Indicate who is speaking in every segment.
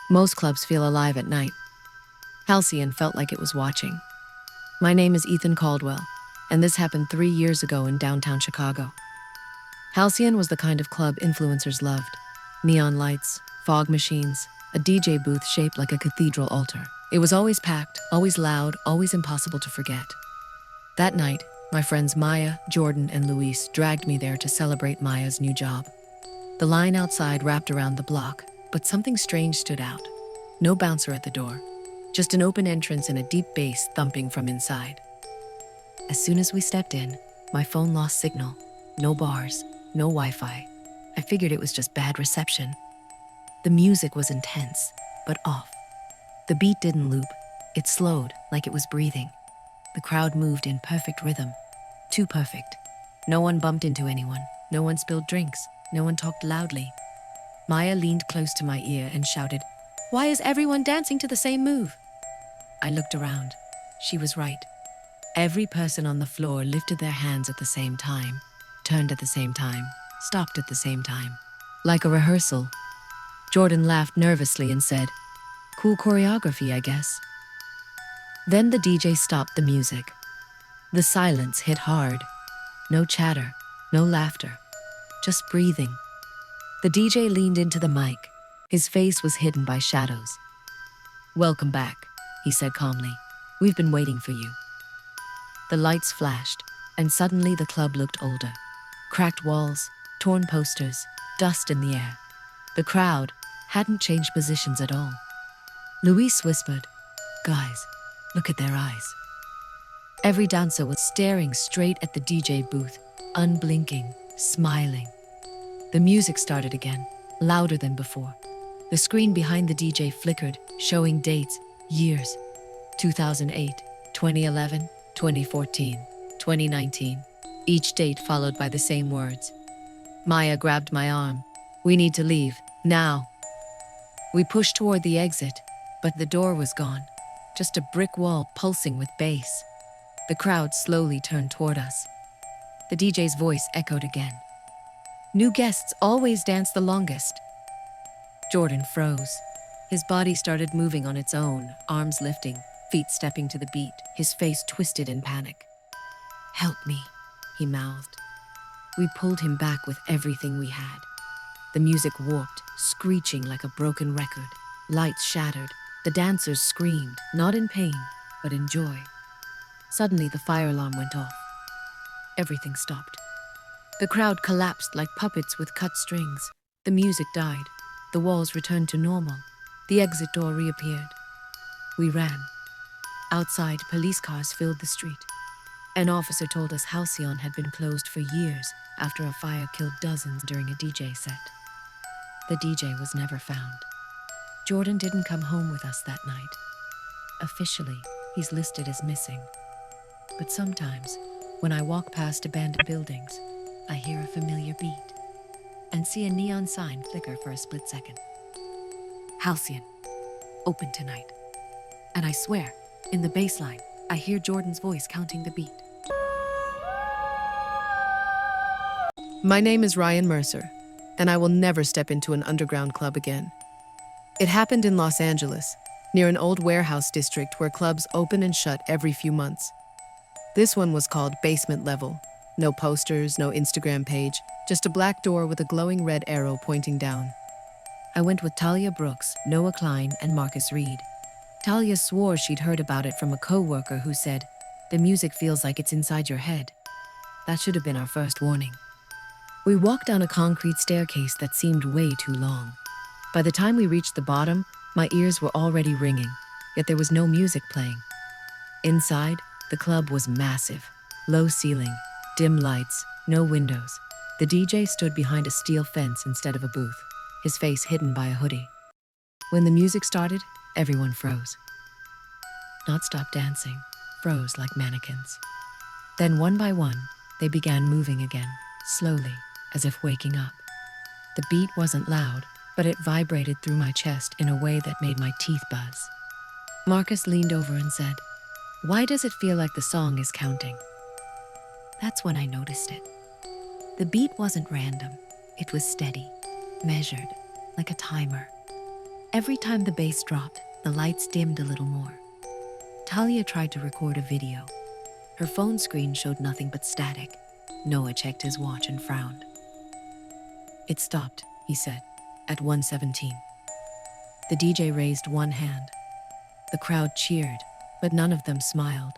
Speaker 1: Most clubs feel alive at night. Halcyon felt like it was watching. My name is Ethan Caldwell, and this happened 3 years ago in downtown Chicago. Halcyon was the kind of club influencers loved. Neon lights, fog machines, a DJ booth shaped like a cathedral altar. It was always packed, always loud, always impossible to forget. That night, my friends Maya, Jordan, and Luis dragged me there to celebrate Maya's new job. The line outside wrapped around the block, but something strange stood out. No bouncer at the door, just an open entrance and a deep bass thumping from inside. As soon as we stepped in, my phone lost signal. No bars, no Wi-Fi. I figured it was just bad reception. The music was intense, but off. The beat didn't loop. It slowed, like it was breathing. The crowd moved in perfect rhythm. Too perfect. No one bumped into anyone. No one spilled drinks. No one talked loudly. Maya leaned close to my ear and shouted, "Why is everyone dancing to the same move?" I looked around. She was right. Every person on the floor lifted their hands at the same time, turned at the same time, stopped at the same time. Like a rehearsal. Jordan laughed nervously and said, "Cool choreography, I guess." Then the DJ stopped the music. The silence hit hard. No chatter, no laughter, just breathing. The DJ leaned into the mic. His face was hidden by shadows. "Welcome back," he said calmly. "We've been waiting for you." The lights flashed, and suddenly the club looked older. Cracked walls, torn posters, dust in the air. The crowd hadn't changed positions at all. Luis whispered, "Guys, look at their eyes." Every dancer was staring straight at the DJ booth, unblinking, smiling. The music started again, louder than before. The screen behind the DJ flickered, showing dates, years. 2008, 2011, 2014, 2019. Each date followed by the same words. Maya grabbed my arm. "We need to leave, now." We pushed toward the exit, but the door was gone. Just a brick wall pulsing with bass. The crowd slowly turned toward us. The DJ's voice echoed again. "New guests always dance the longest." Jordan froze. His body started moving on its own, arms lifting, feet stepping to the beat, his face twisted in panic. "Help me," he mouthed. We pulled him back with everything we had. The music warped, screeching like a broken record. Lights shattered. The dancers screamed, not in pain, but in joy. Suddenly, the fire alarm went off. Everything stopped. The crowd collapsed like puppets with cut strings. The music died. The walls returned to normal. The exit door reappeared. We ran. Outside, police cars filled the street. An officer told us Halcyon had been closed for years after a fire killed dozens during a DJ set. The DJ was never found. Jordan didn't come home with us that night. Officially, he's listed as missing. But sometimes, when I walk past abandoned buildings, I hear a familiar beat and see a neon sign flicker for a split second. "Halcyon, open tonight." And I swear, in the bass line, I hear Jordan's voice counting the beat. My name is Rayan Mercer, and I will never step into an underground club again. It happened in Los Angeles, near an old warehouse district where clubs open and shut every few months. This one was called Basement Level. No posters, no Instagram page, just a black door with a glowing red arrow pointing down. I went with Talia Brooks, Noah Klein, and Marcus Reed. Talia swore she'd heard about it from a co-worker who said, "The music feels like it's inside your head." That should have been our first warning. We walked down a concrete staircase that seemed way too long. By the time we reached the bottom, my ears were already ringing, yet there was no music playing. Inside, the club was massive. Low ceiling, dim lights, no windows. The DJ stood behind a steel fence instead of a booth, his face hidden by a hoodie. When the music started, everyone froze. Not stopped dancing, froze like mannequins. Then one by one, they began moving again, slowly, as if waking up. The beat wasn't loud, but it vibrated through my chest in a way that made my teeth buzz. Marcus leaned over and said, "Why does it feel like the song is counting?" That's when I noticed it. The beat wasn't random. It was steady, measured, like a timer. Every time the bass dropped, the lights dimmed a little more. Talia tried to record a video. Her phone screen showed nothing but static. Noah checked his watch and frowned. "It stopped," he said, at 1:17. The DJ raised one hand. The crowd cheered, but none of them smiled.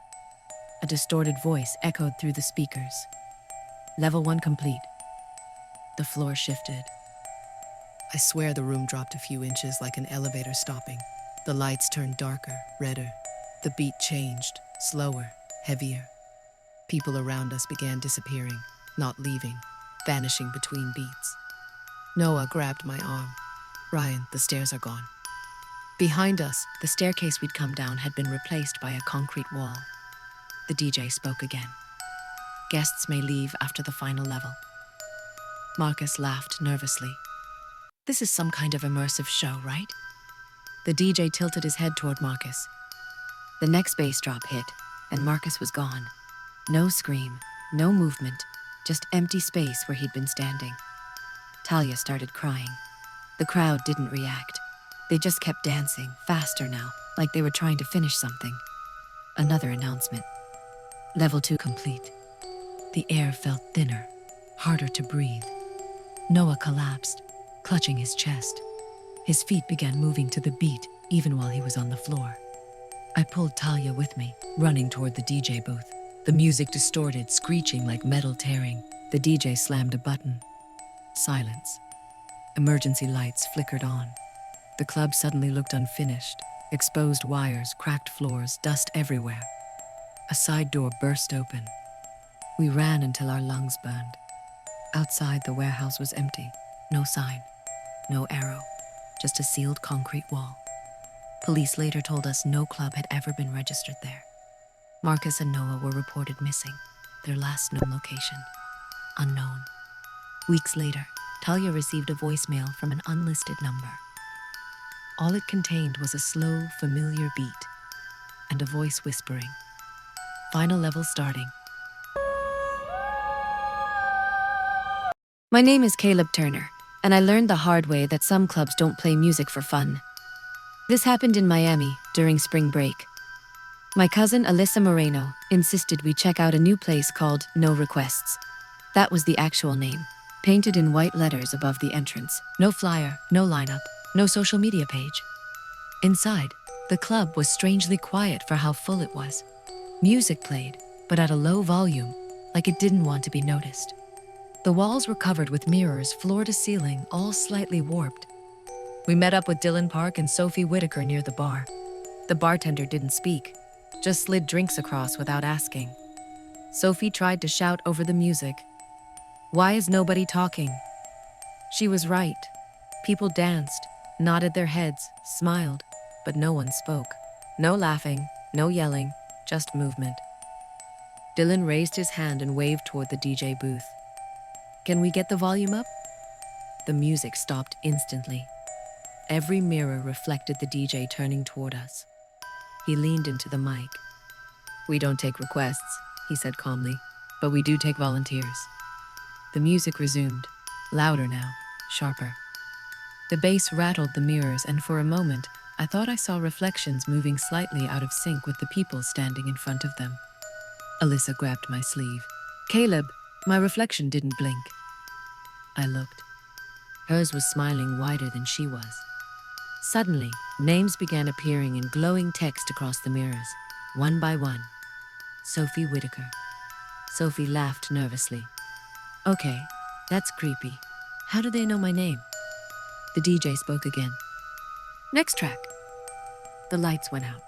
Speaker 1: A distorted voice echoed through the speakers. "Level 1 complete." The floor shifted. I swear the room dropped a few inches like an elevator stopping. The lights turned darker, redder. The beat changed, slower, heavier. People around us began disappearing, not leaving, vanishing between beats. Noah grabbed my arm. "Ryan, the stairs are gone." Behind us, the staircase we'd come down had been replaced by a concrete wall. The DJ spoke again. "Guests may leave after the final level." Marcus laughed nervously. "This is some kind of immersive show, right?" The DJ tilted his head toward Marcus. The next bass drop hit, and Marcus was gone. No scream, no movement, just empty space where he'd been standing. Talia started crying. The crowd didn't react. They just kept dancing, faster now, like they were trying to finish something. Another announcement. Level 2 complete. The air felt thinner, harder to breathe. Noah collapsed, clutching his chest. His feet began moving to the beat, even while he was on the floor. I pulled Talia with me, running toward the DJ booth. The music distorted, screeching like metal tearing. The DJ slammed a button. Silence. Emergency lights flickered on. The club suddenly looked unfinished. Exposed wires, cracked floors, dust everywhere. A side door burst open. We ran until our lungs burned. Outside, the warehouse was empty. No sign, no arrow, just a sealed concrete wall. Police later told us no club had ever been registered there. Marcus and Noah were reported missing, their last known location, unknown. Weeks later, Talia received a voicemail from an unlisted number. All it contained was a slow, familiar beat and a voice whispering, "Final level starting." My name is Caleb Turner, and I learned the hard way that some clubs don't play music for fun. This happened in Miami during spring break. My cousin Alyssa Moreno insisted we check out a new place called No Requests. That was the actual name, painted in white letters above the entrance. No flyer, no lineup, no social media page. Inside, the club was strangely quiet for how full it was. Music played, but at a low volume, like it didn't want to be noticed. The walls were covered with mirrors, floor to ceiling, all slightly warped. We met up with Dylan Park and Sophie Whitaker near the bar. The bartender didn't speak, just slid drinks across without asking. Sophie tried to shout over the music. "Why is nobody talking?" She was right. People danced, nodded their heads, smiled, but no one spoke. No laughing, no yelling, just movement. Dylan raised his hand and waved toward the DJ booth. "Can we get the volume up?" The music stopped instantly. Every mirror reflected the DJ turning toward us. He leaned into the mic. "We don't take requests," he said calmly, "but we do take volunteers." The music resumed, louder now, sharper. The bass rattled the mirrors, and for a moment, I thought I saw reflections moving slightly out of sync with the people standing in front of them. Alyssa grabbed my sleeve. "Caleb, my reflection didn't blink." I looked. Hers was smiling wider than she was. Suddenly, names began appearing in glowing text across the mirrors, one by one. Sophie Whitaker. Sophie laughed nervously. "Okay, that's creepy. How do they know my name?" The DJ spoke again. "Next track." The lights went out.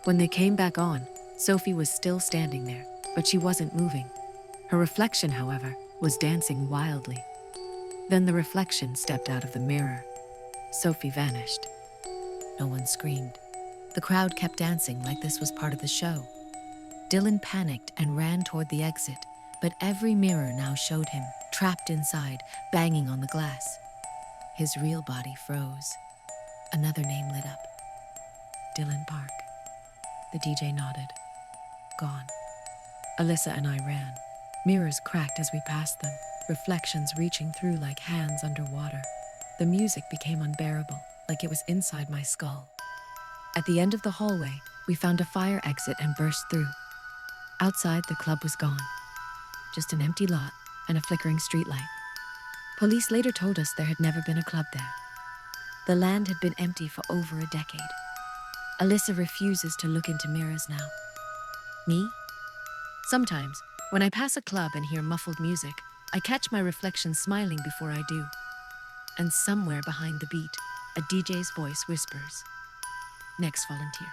Speaker 1: When they came back on, Sophie was still standing there, but she wasn't moving. Her reflection, however, was dancing wildly. Then the reflection stepped out of the mirror. Sophie vanished. No one screamed. The crowd kept dancing like this was part of the show. Dylan panicked and ran toward the exit, but every mirror now showed him, trapped inside, banging on the glass. His real body froze. Another name lit up. Dylan Park. The DJ nodded. Gone. Alyssa and I ran. Mirrors cracked as we passed them, reflections reaching through like hands underwater. The music became unbearable, like it was inside my skull. At the end of the hallway, we found a fire exit and burst through. Outside, the club was gone. Just an empty lot and a flickering streetlight. Police later told us there had never been a club there. The land had been empty for over a decade. Alyssa refuses to look into mirrors now. Me? Sometimes, when I pass a club and hear muffled music, I catch my reflection smiling before I do. And somewhere behind the beat, a DJ's voice whispers, "Next volunteer."